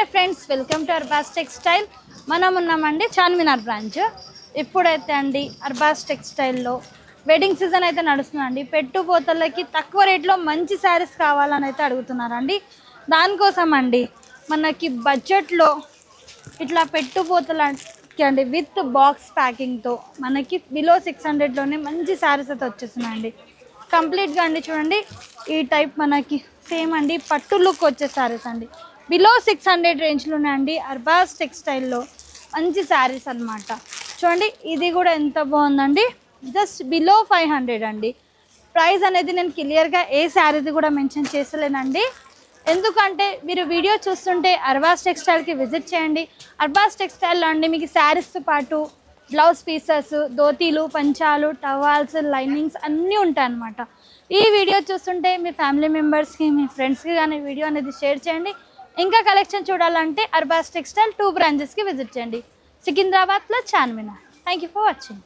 Hi friends, welcome to Arbaz textile. మనం ఉన్నామండి Charminar branch. ఇప్పుడైతే అండి అర్బాస్ టెక్స్టైల్లో వెడ్డింగ్ సీజన్ అయితే నడుస్తుందండి. పెట్టుపోతలకి తక్కువ రేట్లో మంచి శారీస్ కావాలని అయితే అడుగుతున్నారండి. దానికోసం అండి మనకి బడ్జెట్లో ఇట్లా పెట్టుపోతలకి అండి విత్ బాక్స్ ప్యాకింగ్తో మనకి బిలో 600లోనే మంచి శారీస్ అయితే వచ్చేస్తున్నాయండి. కంప్లీట్గా అండి చూడండి, ఈ టైప్ మనకి సేమ్ అండి పట్టు లుక్ వచ్చే శారీస్ అండి. బిలో 600 రేంజ్లోనే అండి అర్బాస్ టెక్స్టైల్లో మంచి శారీస్ అనమాట. చూడండి ఇది కూడా ఎంత బాగుందండి, జస్ట్ బిలో 500 అండి. ప్రైస్ అనేది నేను క్లియర్గా ఏ శారీది కూడా మెన్షన్ చేసలేనండి, ఎందుకంటే మీరు వీడియో చూస్తుంటే అర్బాస్ టెక్స్టైల్కి విజిట్ చేయండి. అర్బాస్ టెక్స్టైల్లో అండి మీకు శారీస్తో పాటు బ్లౌజ్ పీసెస్, ధోతీలు, పంచాలు, టవాల్స్, లైనింగ్స్ అన్నీ ఉంటాయి అన్నమాట. ఈ వీడియో చూస్తుంటే మీ ఫ్యామిలీ మెంబర్స్కి, మీ ఫ్రెండ్స్కి కానీ వీడియో అనేది షేర్ చేయండి. ఇంకా కలెక్షన్ చూడాలంటే అర్బాస్ టెక్స్టైల్ 2 బ్రాంచెస్కి విజిట్ చేయండి. సికింద్రాబాద్లో Charminar. Thank you for watching.